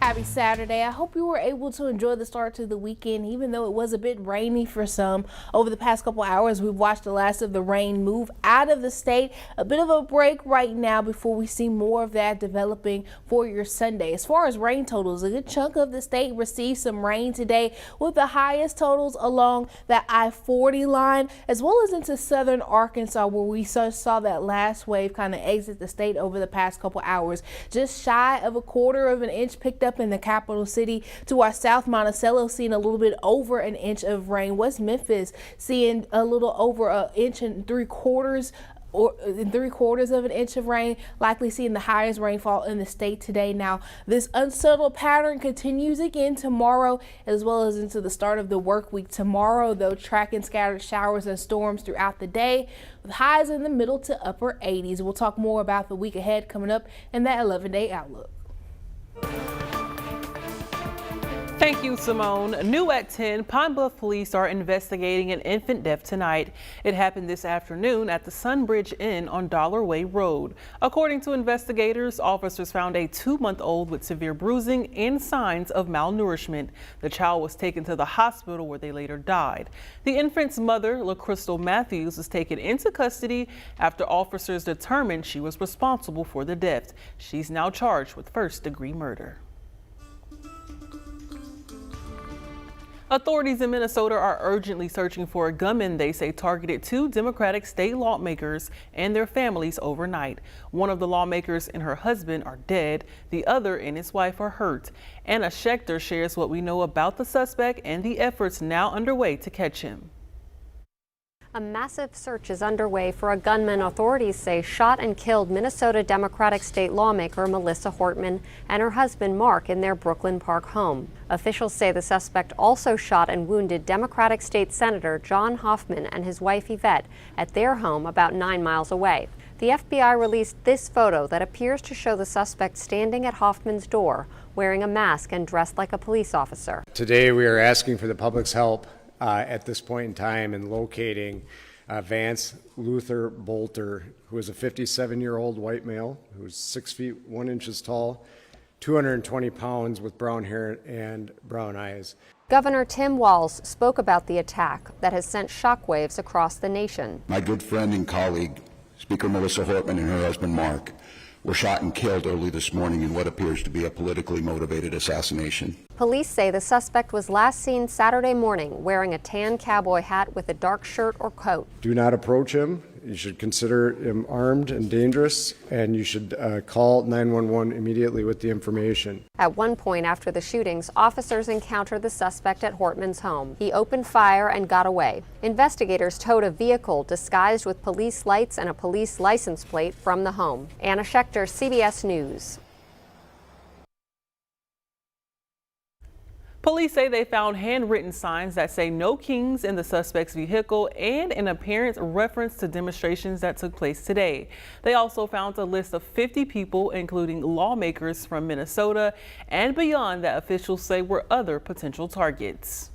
Happy Saturday. I hope you were able to enjoy the start to the weekend, even though it was a bit rainy for some. Over the past couple hours, we've watched the last of the rain move out of the state. A bit of a break right now before we see more of that developing for your Sunday. As far as rain totals, a good chunk of the state received some rain today, with the highest totals along that I-40 line, as well as into southern Arkansas, where we saw that last wave kind of exit the state over the past couple hours. Just shy of a quarter of an inch picked up in the capital city. To our south, Monticello seeing a little bit over an inch of rain. West Memphis seeing a little over an inch and 3/4 of an inch of rain, likely seeing the highest rainfall in the state today. Now, this unsettled pattern continues again tomorrow, as well as into the start of the work week. Tomorrow, though, tracking scattered showers and storms throughout the day, with highs in the middle to upper 80s. We'll talk more about the week ahead coming up in that 11-day outlook. Thank you, Simone. New at 10, Pine Bluff police are investigating an infant death tonight. It happened this afternoon at the Sunbridge Inn on Dollar Way Road. According to investigators, officers found a 2-month-old with severe bruising and signs of malnourishment. The child was taken to the hospital where they later died. The infant's mother, LaCrystal Matthews, was taken into custody after officers determined she was responsible for the death. She's now charged with first-degree murder. Authorities in Minnesota are urgently searching for a gunman they say targeted 2 Democratic state lawmakers and their families overnight. One of the lawmakers and her husband are dead. The other and his wife are hurt. Anna Schechter shares what we know about the suspect and the efforts now underway to catch him. A massive search is underway for a gunman authorities say shot and killed Minnesota Democratic state lawmaker Melissa Hortman and her husband Mark in their Brooklyn Park home. Officials say the suspect also shot and wounded Democratic State Senator John Hoffman and his wife Yvette at their home about 9 miles away. The FBI released this photo that appears to show the suspect standing at Hoffman's door, wearing a mask and dressed like a police officer. Today we are asking for the public's help at this point in time in locating Vance Luther Bolter, who is a 57-year-old white male who's 6 feet 1 inches tall, 220 pounds, with brown hair and brown eyes. Governor Tim Walz spoke about the attack that has sent shockwaves across the nation. My good friend and colleague, Speaker Melissa Hortman, and her husband Mark were shot and killed early this morning in what appears to be a politically motivated assassination. Police say the suspect was last seen Saturday morning wearing a tan cowboy hat with a dark shirt or coat. Do not approach him. You should consider him armed and dangerous, and you should call 911 immediately with the information. At one point after the shootings, officers encountered the suspect at Hortman's home. He opened fire and got away. Investigators towed a vehicle disguised with police lights and a police license plate from the home. Anna Schechter, CBS News. Police say they found handwritten signs that say "No Kings" in the suspect's vehicle and an apparent reference to demonstrations that took place today. They also found a list of 50 people, including lawmakers from Minnesota and beyond, that officials say were other potential targets.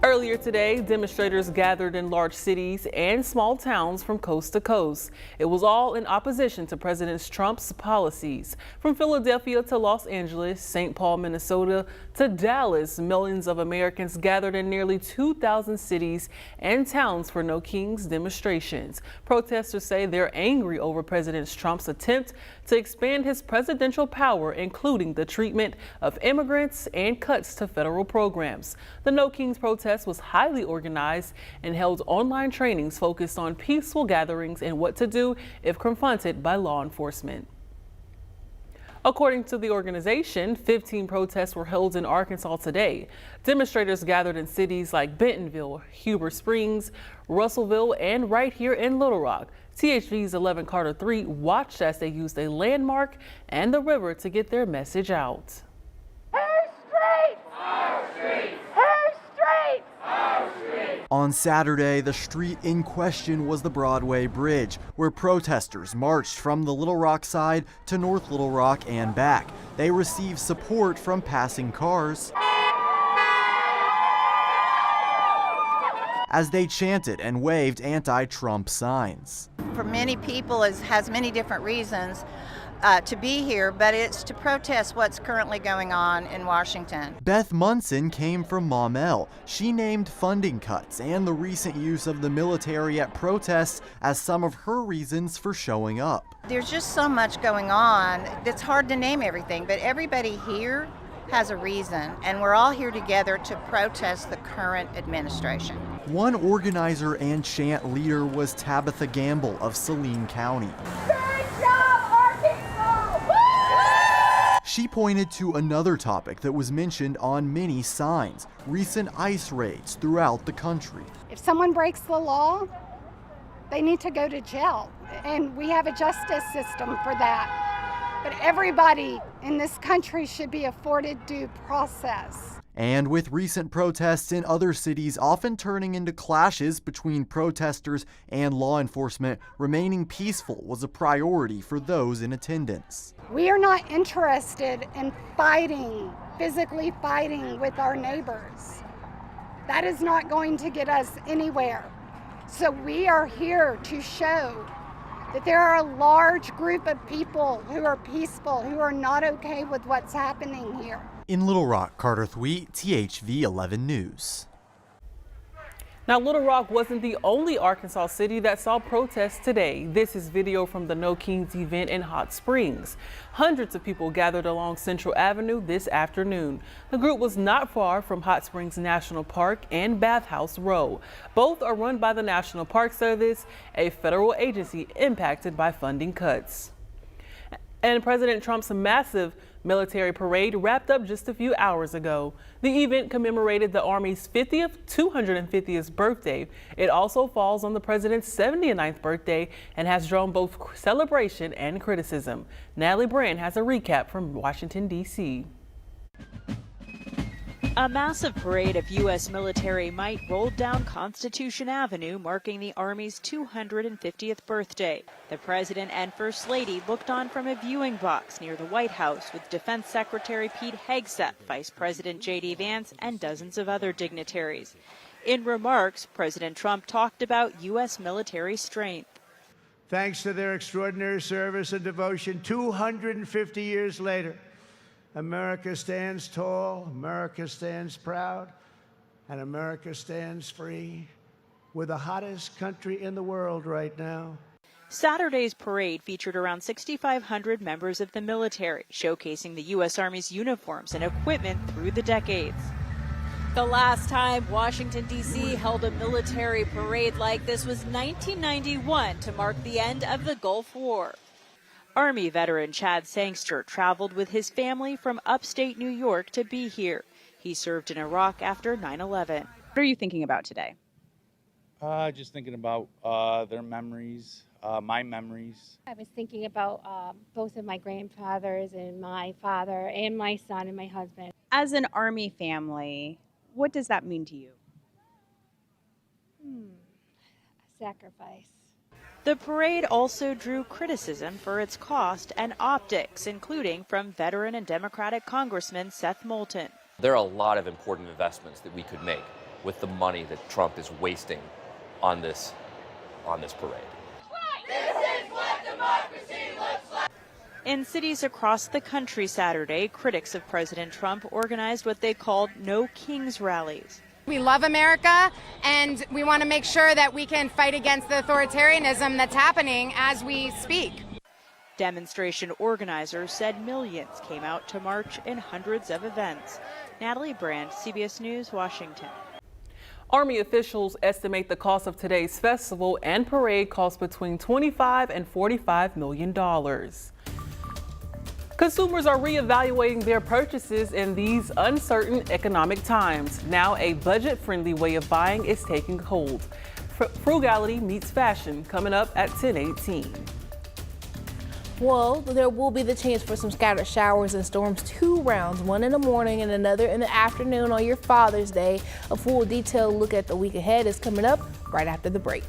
Earlier today, demonstrators gathered in large cities and small towns from coast to coast. It was all in opposition to President Trump's policies. From Philadelphia to Los Angeles, St. Paul, Minnesota to Dallas, millions of Americans gathered in nearly 2,000 cities and towns for No Kings demonstrations. Protesters say they're angry over President Trump's attempt to expand his presidential power, including the treatment of immigrants and cuts to federal programs. The No Kings protest was highly organized and held online trainings focused on peaceful gatherings and what to do if confronted by law enforcement. According to the organization, 15 protests were held in Arkansas today. Demonstrators gathered in cities like Bentonville, Heber Springs, Russellville, and right here in Little Rock. THV's 11 Carter 3 watched as they used a landmark and the river to get their message out. Her street! Our street! Her street! Our street! On Saturday, the street in question was the Broadway Bridge, where protesters marched from the Little Rock side to North Little Rock and back. They received support from passing cars as they chanted and waved anti-Trump signs. For many people, it has many different reasons. to be here, but it's to protest what's currently going on in Washington. Beth Munson came from Maumelle. She named funding cuts and the recent use of the military at protests as some of her reasons for showing up. There's just so much going on that's hard to name everything, but everybody here has a reason, and we're all here together to protest the current administration. One organizer and chant leader was Tabitha Gamble of Saline County. She pointed to another topic that was mentioned on many signs, recent ICE raids throughout the country. If someone breaks the law, they need to go to jail, and we have a justice system for that. But everybody in this country should be afforded due process. And with recent protests in other cities often turning into clashes between protesters and law enforcement, remaining peaceful was a priority for those in attendance. We are not interested in fighting, physically fighting with our neighbors. That is not going to get us anywhere. So we are here to show that there are a large group of people who are peaceful, who are not okay with what's happening here. In Little Rock, Carter Thweet, THV 11 News. Now, Little Rock wasn't the only Arkansas city that saw protests today. This is video from the No Kings event in Hot Springs. Hundreds of people gathered along Central Avenue this afternoon. The group was not far from Hot Springs National Park and Bathhouse Row. Both are run by the National Park Service, a federal agency impacted by funding cuts. And President Trump's massive military parade wrapped up just a few hours ago. The event commemorated the Army's 250th birthday. It also falls on the president's 79th birthday and has drawn both celebration and criticism. Natalie Brand has a recap from Washington, D.C. A massive parade of U.S. military might rolled down Constitution Avenue, marking the Army's 250th birthday. The President and First Lady looked on from a viewing box near the White House with Defense Secretary Pete Hegseth, Vice President J.D. Vance, and dozens of other dignitaries. In remarks, President Trump talked about U.S. military strength. Thanks to their extraordinary service and devotion, 250 years later, America stands tall, America stands proud, and America stands free. We're the hottest country in the world right now. Saturday's parade featured around 6,500 members of the military, showcasing the U.S. Army's uniforms and equipment through the decades. The last time Washington, D.C. held a military parade like this was 1991 to mark the end of the Gulf War. Army veteran Chad Sangster traveled with his family from upstate New York to be here. He served in Iraq after 9/11. What are you thinking about today? Just thinking about their memories, my memories. I was thinking about both of my grandfathers and my father and my son and my husband. As an Army family, what does that mean to you? A sacrifice. The parade also drew criticism for its cost and optics, including from veteran and Democratic Congressman Seth Moulton. There are a lot of important investments that we could make with the money that Trump is wasting on this parade. This is what democracy looks like. In cities across the country Saturday, critics of President Trump organized what they called No Kings rallies. We love America, and we want to make sure that we can fight against the authoritarianism that's happening as we speak. Demonstration organizers said millions came out to march in hundreds of events. Natalie Brand, CBS News, Washington. Army officials estimate the cost of today's festival and parade cost between $25 and $45 million. Consumers are reevaluating their purchases in these uncertain economic times. Now a budget-friendly way of buying is taking hold. Frugality meets fashion, coming up at 10:18. Well, there will be the chance for some scattered showers and storms, 2 rounds, one in the morning and another in the afternoon on your Father's Day. A full detailed look at the week ahead is coming up right after the break.